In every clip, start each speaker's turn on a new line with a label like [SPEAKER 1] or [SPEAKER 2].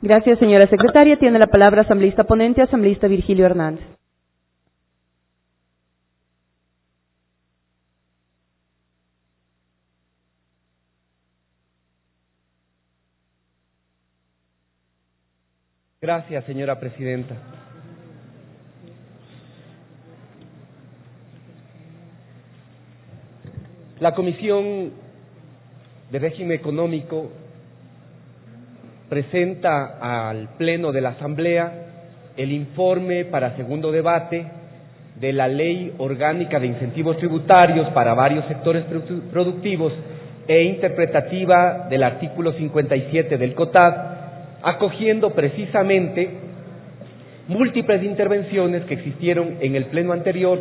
[SPEAKER 1] Gracias, señora secretaria. Tiene la palabra asambleísta ponente, asambleísta Virgilio Hernández.
[SPEAKER 2] Gracias, señora presidenta. La Comisión de Régimen Económico presenta al Pleno de la Asamblea el informe para segundo debate de la Ley Orgánica de Incentivos Tributarios para varios sectores productivos e interpretativa del artículo 57 del COTAD, acogiendo precisamente múltiples intervenciones que existieron en el pleno anterior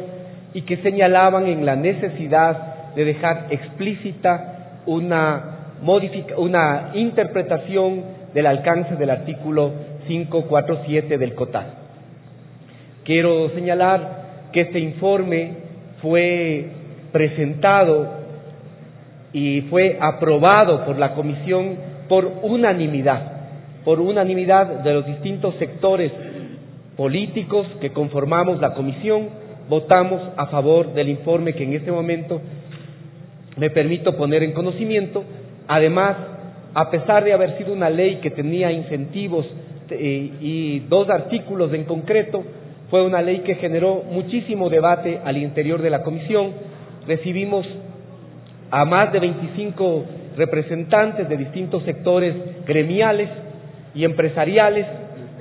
[SPEAKER 2] y que señalaban en la necesidad de dejar explícita una interpretación del alcance del artículo 547 del COTAD. Quiero señalar que este informe fue presentado y fue aprobado por la Comisión por unanimidad de los distintos sectores políticos que conformamos la Comisión. Votamos a favor del informe que en este momento me permito poner en conocimiento. Además, a pesar de haber sido una ley que tenía incentivos y 2 artículos en concreto, fue una ley que generó muchísimo debate al interior de la Comisión. Recibimos a más de 25 representantes de distintos sectores gremiales y empresariales,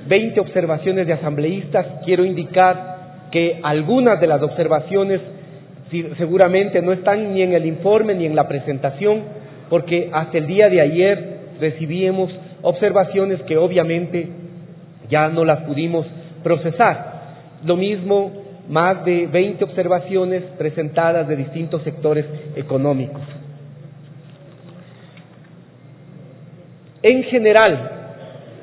[SPEAKER 2] 20 observaciones de asambleístas. Quiero indicar que algunas de las observaciones seguramente no están ni en el informe ni en la presentación, porque hasta el día de ayer recibimos observaciones que obviamente ya no las pudimos procesar. Lo mismo, más de 20 observaciones presentadas de distintos sectores económicos. En general,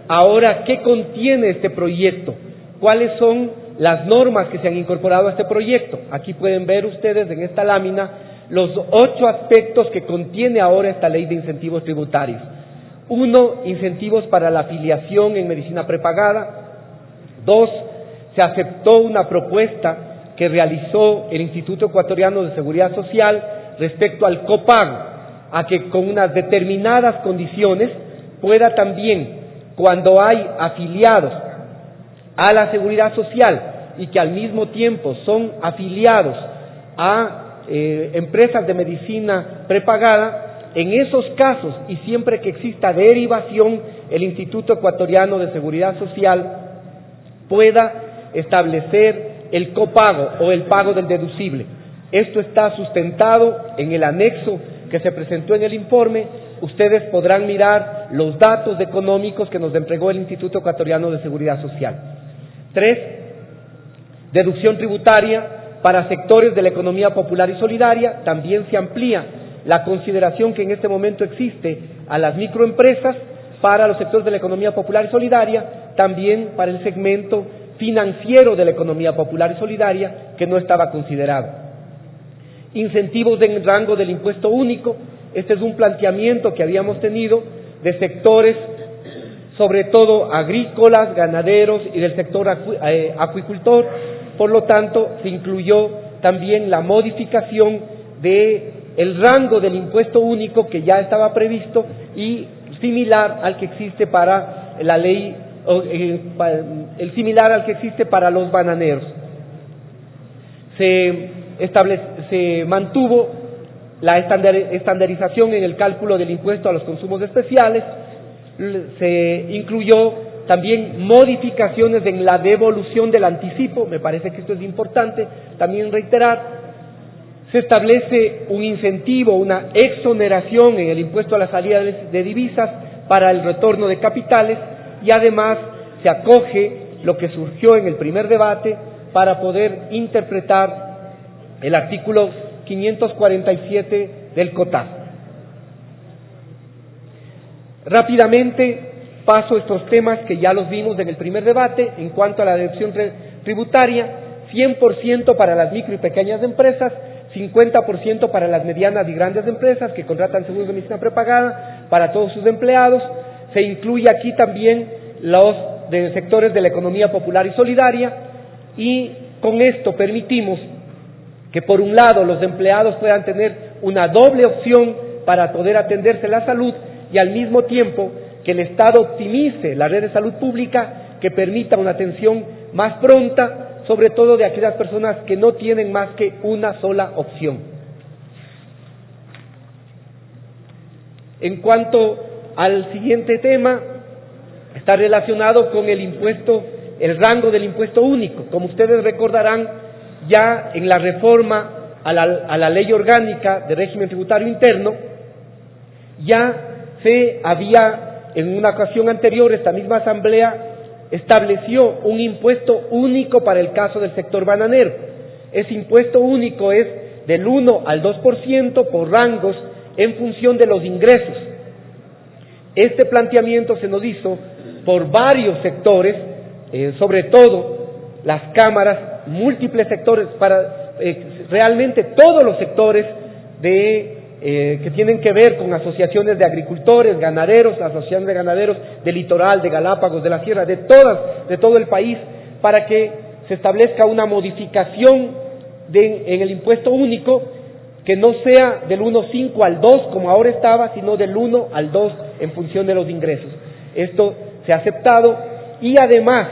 [SPEAKER 2] ahora, ¿qué contiene este proyecto? ¿Cuáles son las normas que se han incorporado a este proyecto? Aquí pueden ver ustedes en esta lámina los 8 aspectos que contiene ahora esta ley de incentivos tributarios. 1, incentivos para la afiliación en medicina prepagada. 2, se aceptó una propuesta que realizó el Instituto Ecuatoriano de Seguridad Social respecto al copago, a que con unas determinadas condiciones pueda también, cuando hay afiliados a la Seguridad Social y que al mismo tiempo son afiliados a empresas de medicina prepagada, en esos casos y siempre que exista derivación, el Instituto Ecuatoriano de Seguridad Social pueda establecer el copago o el pago del deducible. Esto está sustentado en el anexo que se presentó en el informe. Ustedes podrán mirar los datos económicos que nos entregó el Instituto Ecuatoriano de Seguridad Social. 3, deducción tributaria para sectores de la economía popular y solidaria. También se amplía la consideración que en este momento existe a las microempresas para los sectores de la economía popular y solidaria, también para el segmento financiero de la economía popular y solidaria que no estaba considerado. Incentivos en rango del impuesto único. Este es un planteamiento que habíamos tenido de sectores, sobre todo agrícolas, ganaderos y del sector acuicultor. Por lo tanto, se incluyó también la modificación de el rango del impuesto único que ya estaba previsto y similar al que existe para la ley, el similar al que existe para los bananeros. Se mantuvo la estandarización en el cálculo del impuesto a los consumos especiales. Se incluyó también modificaciones en la devolución del anticipo. Me parece que esto es importante también reiterar. Se establece un incentivo, una exoneración en el impuesto a la salida de divisas para el retorno de capitales, y además se acoge lo que surgió en el primer debate para poder interpretar el artículo 547 del COTAD. Rápidamente paso estos temas que ya los vimos en el primer debate. En cuanto a la deducción tributaria, 100% para las micro y pequeñas empresas, 50% para las medianas y grandes empresas que contratan seguros de medicina prepagada para todos sus empleados. Se incluye aquí también los sectores de la economía popular y solidaria, y con esto permitimos que por un lado los empleados puedan tener una doble opción para poder atenderse la salud y al mismo tiempo que el Estado optimice la red de salud pública que permita una atención más pronta, sobre todo de aquellas personas que no tienen más que una sola opción. En cuanto al siguiente tema, está relacionado con el impuesto, el rango del impuesto único. Como ustedes recordarán, ya en la reforma a la ley orgánica de régimen tributario interno, ya se había, en una ocasión anterior, esta misma asamblea estableció un impuesto único para el caso del sector bananero. Ese impuesto único es del 1 al 2% por rangos en función de los ingresos. Este planteamiento se nos hizo por varios sectores, sobre todo las cámaras, múltiples sectores, para realmente todos los sectores que tienen que ver con asociaciones de agricultores, ganaderos, asociaciones de ganaderos del litoral, de Galápagos, de la sierra, de todo el país, para que se establezca una modificación en el impuesto único que no sea del 1,5 al 2 como ahora estaba, sino del 1 al 2 en función de los ingresos. Esto se ha aceptado y además,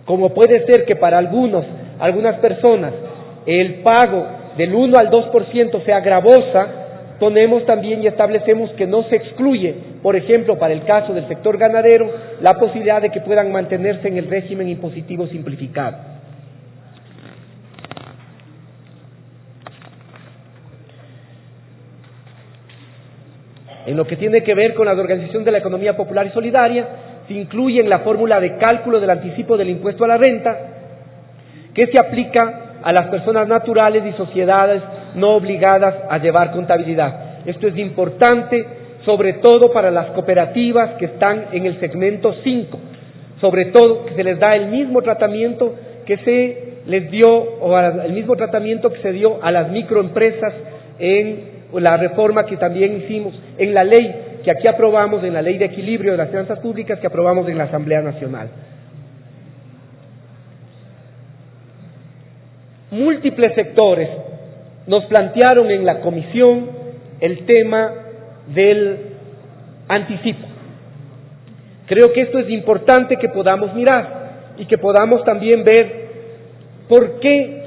[SPEAKER 2] como puede ser que para algunas personas el pago del 1 al 2% sea gravosa, ponemos también y establecemos que no se excluye, por ejemplo, para el caso del sector ganadero, la posibilidad de que puedan mantenerse en el régimen impositivo simplificado. En lo que tiene que ver con la organización de la economía popular y solidaria, se incluye en la fórmula de cálculo del anticipo del impuesto a la renta, que se aplica a las personas naturales y sociedades no obligadas a llevar contabilidad. Esto es importante, sobre todo para las cooperativas que están en el segmento 5, sobre todo que se les da el mismo tratamiento que se les dio, o el mismo tratamiento que se dio a las microempresas en la reforma que también hicimos en la ley que aquí aprobamos, en la Ley de Equilibrio de las Finanzas Públicas que aprobamos en la Asamblea Nacional. Múltiples sectores nos plantearon en la comisión el tema del anticipo. Creo que esto es importante que podamos mirar y que podamos también ver por qué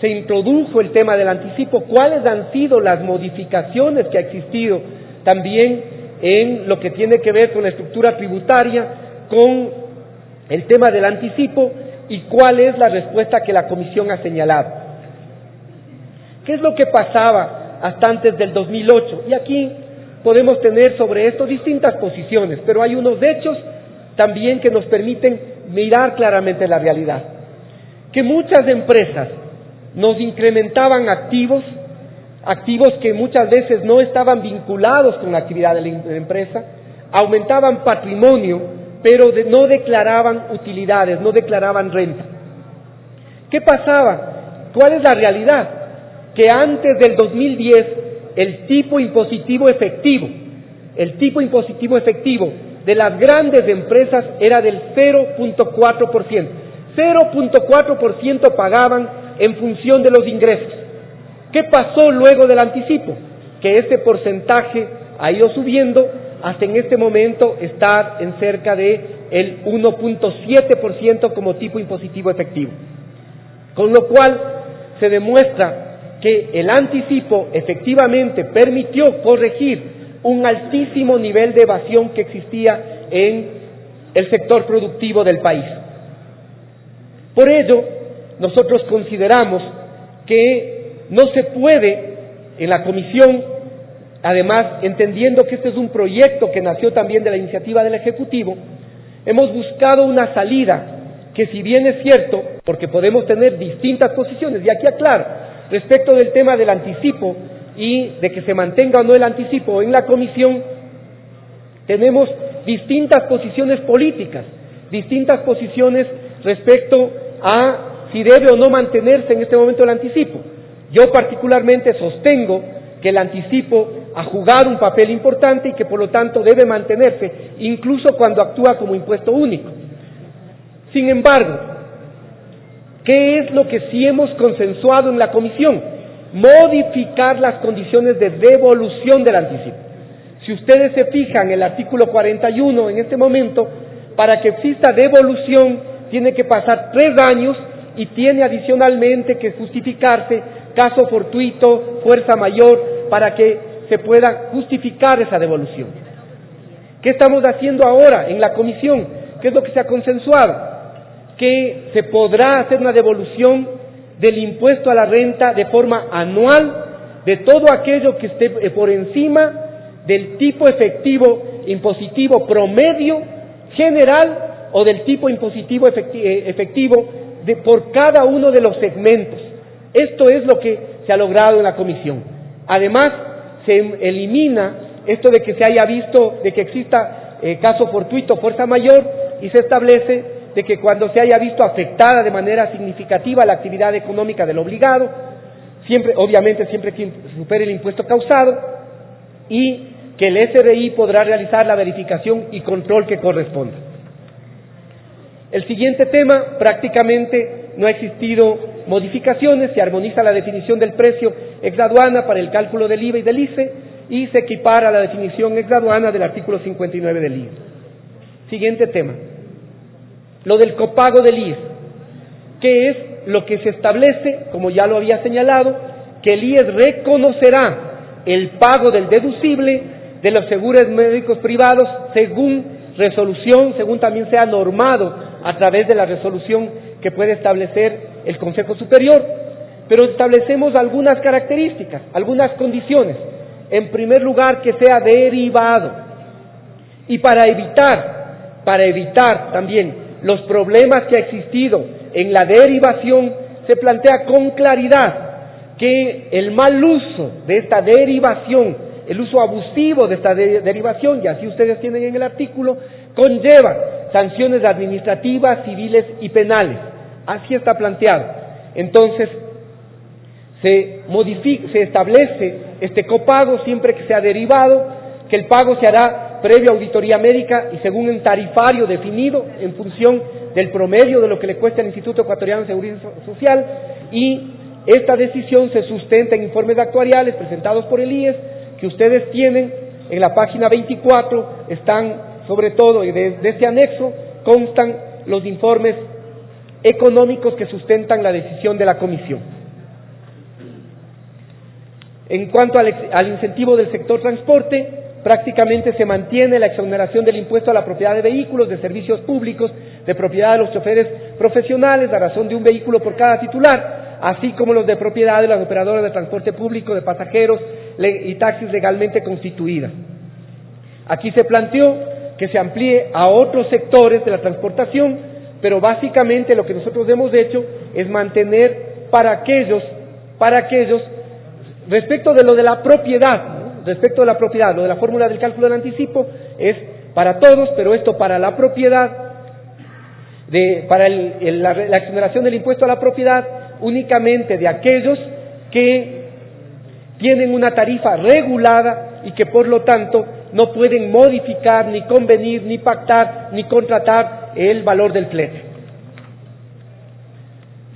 [SPEAKER 2] se introdujo el tema del anticipo, cuáles han sido las modificaciones que ha existido también en lo que tiene que ver con la estructura tributaria, con el tema del anticipo y cuál es la respuesta que la Comisión ha señalado. ¿Qué es lo que pasaba hasta antes del 2008? Y aquí podemos tener sobre esto distintas posiciones, pero hay unos hechos también que nos permiten mirar claramente la realidad. Que muchas empresas nos incrementaban activos que muchas veces no estaban vinculados con la actividad de la empresa, aumentaban patrimonio, pero no declaraban utilidades, no declaraban renta. ¿Qué pasaba? ¿Cuál es la realidad? Que antes del 2010 el tipo impositivo efectivo de las grandes empresas era del 0.4%. 0.4% pagaban en función de los ingresos. ¿Qué pasó luego del anticipo? Que ese porcentaje ha ido subiendo hasta en este momento estar en cerca de el 1.7% como tipo impositivo efectivo. Con lo cual se demuestra que el anticipo efectivamente permitió corregir un altísimo nivel de evasión que existía en el sector productivo del país. Por ello, nosotros consideramos que no se puede, en la comisión, además entendiendo que este es un proyecto que nació también de la iniciativa del Ejecutivo, hemos buscado una salida que, si bien es cierto, porque podemos tener distintas posiciones, y aquí aclaro, respecto del tema del anticipo y de que se mantenga o no el anticipo en la comisión, tenemos distintas posiciones políticas, distintas posiciones respecto a si debe o no mantenerse en este momento el anticipo. Yo particularmente sostengo que el anticipo a jugar un papel importante y que por lo tanto debe mantenerse incluso cuando actúa como impuesto único. Sin embargo, ¿qué es lo que sí hemos consensuado en la comisión? Modificar las condiciones de devolución del anticipo. Si ustedes se fijan en el artículo 41 en este momento, para que exista devolución tiene que pasar 3 años y tiene adicionalmente que justificarse caso fortuito, fuerza mayor, para que se pueda justificar esa devolución. ¿Qué estamos haciendo ahora en la comisión? ¿Qué es lo que se ha consensuado? Que se podrá hacer una devolución del impuesto a la renta de forma anual de todo aquello que esté por encima del tipo efectivo impositivo promedio general o del tipo impositivo efectivo por cada uno de los segmentos. Esto es lo que se ha logrado en la comisión. Además, se elimina esto de que se haya visto, de que exista caso fortuito, fuerza mayor, y se establece de que cuando se haya visto afectada de manera significativa la actividad económica del obligado, obviamente siempre que supere el impuesto causado, y que el SRI podrá realizar la verificación y control que corresponda. El siguiente tema, prácticamente no ha existido modificaciones, se armoniza la definición del precio exaduana para el cálculo del IVA y del ICE y se equipara la definición exaduana del artículo 59 del IES. Siguiente tema, lo del copago del IES, que es lo que se establece, como ya lo había señalado, que el IES reconocerá el pago del deducible de los seguros médicos privados según resolución, según también sea normado a través de la resolución que puede establecer el Consejo Superior, pero establecemos algunas características, algunas condiciones. En primer lugar, que sea derivado, y para evitar también los problemas que ha existido en la derivación, se plantea con claridad que el mal uso de esta derivación, el uso abusivo de esta derivación, y así ustedes tienen en el artículo, conlleva sanciones administrativas, civiles y penales. Así está planteado. Entonces, se establece este copago siempre que sea derivado, que el pago se hará previa auditoría médica y según un tarifario definido en función del promedio de lo que le cuesta al Instituto Ecuatoriano de Seguridad Social, y esta decisión se sustenta en informes actuariales presentados por el IES, que ustedes tienen en la página 24, están sobre todo, y de este anexo constan los informes económicos que sustentan la decisión de la comisión. En cuanto al incentivo del sector transporte, prácticamente se mantiene la exoneración del impuesto a la propiedad de vehículos, de servicios públicos, de propiedad de los choferes profesionales, a razón de un vehículo por cada titular, así como los de propiedad de las operadoras de transporte público de pasajeros y taxis legalmente constituidas. Aquí se planteó que se amplíe a otros sectores de la transportación, pero básicamente lo que nosotros hemos hecho es mantener para aquellos, respecto de lo de la propiedad, ¿no? Respecto de la propiedad, lo de la fórmula del cálculo del anticipo es para todos, pero esto para la propiedad, para la exoneración del impuesto a la propiedad, únicamente de aquellos que tienen una tarifa regulada y que por lo tanto no pueden modificar, ni convenir, ni pactar, ni contratar el valor del flete.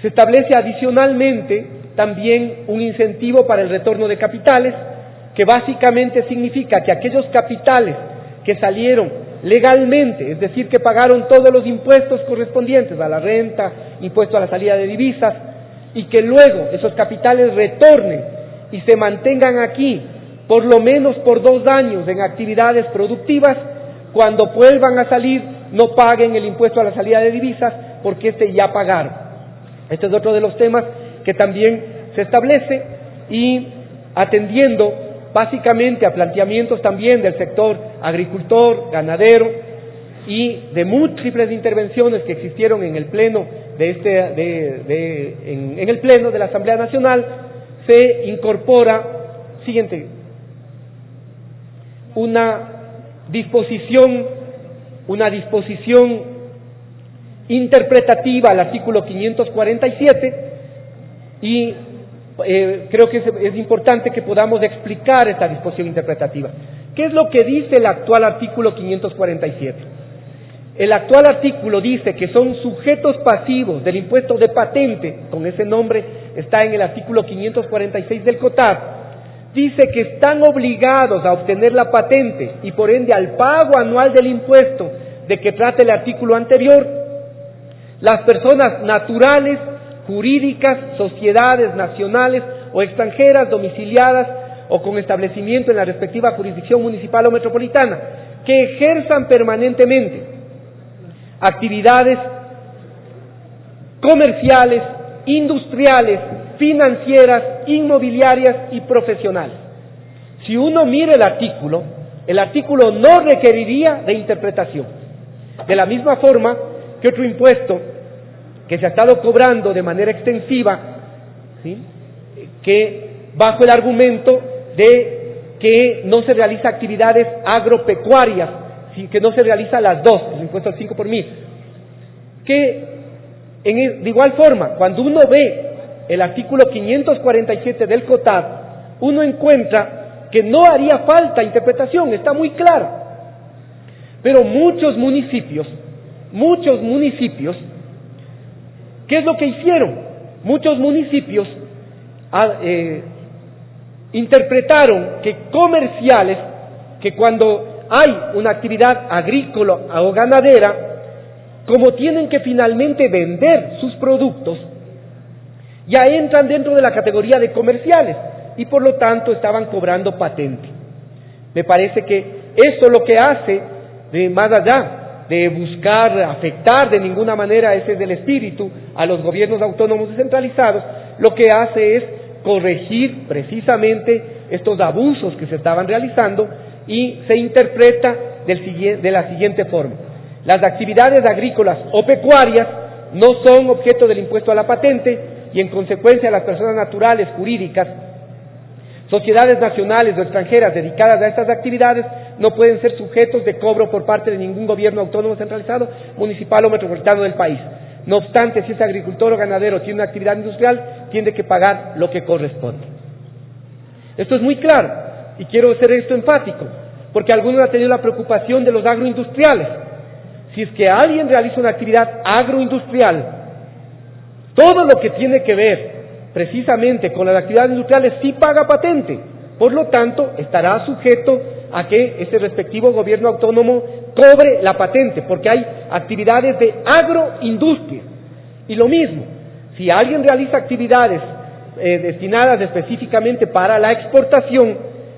[SPEAKER 2] Se establece adicionalmente también un incentivo para el retorno de capitales, que básicamente significa que aquellos capitales que salieron legalmente, es decir, que pagaron todos los impuestos correspondientes a la renta, impuesto a la salida de divisas, y que luego esos capitales retornen y se mantengan aquí por lo menos por 2 años en actividades productivas, cuando vuelvan a salir no paguen el impuesto a la salida de divisas porque ya pagaron. Este es otro de los temas que también se establece, y atendiendo básicamente a planteamientos también del sector agricultor, ganadero y de múltiples intervenciones que existieron en el pleno en el pleno de la Asamblea Nacional, se incorpora una disposición interpretativa al artículo 547, y creo que es importante que podamos explicar esta disposición interpretativa. ¿Qué es lo que dice el actual artículo 547? El actual artículo dice que son sujetos pasivos del impuesto de patente, con ese nombre está en el artículo 546 del COTAD, dice que están obligados a obtener la patente y por ende al pago anual del impuesto de que trata el artículo anterior, las personas naturales, jurídicas, sociedades nacionales o extranjeras domiciliadas o con establecimiento en la respectiva jurisdicción municipal o metropolitana, que ejerzan permanentemente actividades comerciales, industriales, financieras, inmobiliarias y profesionales. Si uno mira el artículo no requeriría de interpretación. De la misma forma que otro impuesto que se ha estado cobrando de manera extensiva, ¿sí?, que bajo el argumento de que no se realiza actividades agropecuarias, que no se realiza las dos, el impuesto al 5 por mil, que de igual forma, cuando uno ve el artículo 547 del COTAD, uno encuentra que no haría falta interpretación, está muy claro. Pero muchos municipios, ¿qué es lo que hicieron? Muchos municipios interpretaron que comerciales, que cuando hay una actividad agrícola o ganadera, como tienen que finalmente vender sus productos, ya entran dentro de la categoría de comerciales y por lo tanto estaban cobrando patente. Me parece que eso lo que hace, más allá de buscar afectar de ninguna manera, ese es el espíritu, a los gobiernos autónomos descentralizados, lo que hace es corregir precisamente estos abusos que se estaban realizando y se interpreta de la siguiente forma. Las actividades agrícolas o pecuarias no son objeto del impuesto a la patente y en consecuencia las personas naturales, jurídicas, sociedades nacionales o extranjeras dedicadas a estas actividades no pueden ser sujetos de cobro por parte de ningún gobierno autónomo centralizado, municipal o metropolitano del país. No obstante, si ese agricultor o ganadero tiene una actividad industrial, tiene que pagar lo que corresponde. Esto es muy claro y quiero hacer esto enfático, porque algunos han tenido la preocupación de los agroindustriales. Si es que alguien realiza una actividad agroindustrial, todo lo que tiene que ver precisamente con las actividades industriales sí paga patente, por lo tanto estará sujeto a que ese respectivo gobierno autónomo cobre la patente, porque hay actividades de agroindustria. Y lo mismo, si alguien realiza actividades destinadas específicamente para la exportación,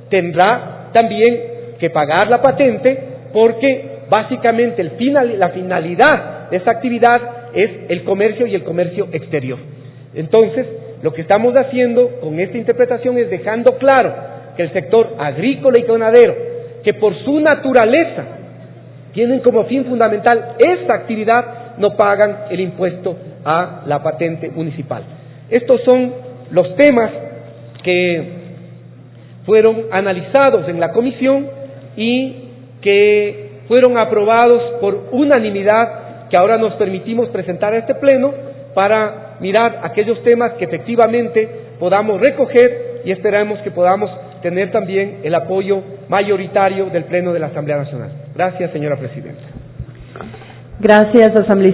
[SPEAKER 2] tendrá también que pagar la patente, porque básicamente la finalidad de esa actividad es el comercio y el comercio exterior. Entonces, lo que estamos haciendo con esta interpretación es dejando claro que el sector agrícola y ganadero, que por su naturaleza tienen como fin fundamental esta actividad, no pagan el impuesto a la patente municipal. Estos son los temas que fueron analizados en la comisión y que fueron aprobados por unanimidad, que ahora nos permitimos presentar a este pleno para mirar aquellos temas que efectivamente podamos recoger y esperamos que podamos tener también el apoyo mayoritario del Pleno de la Asamblea Nacional. Gracias, señora Presidenta.
[SPEAKER 1] Gracias, asambleísta.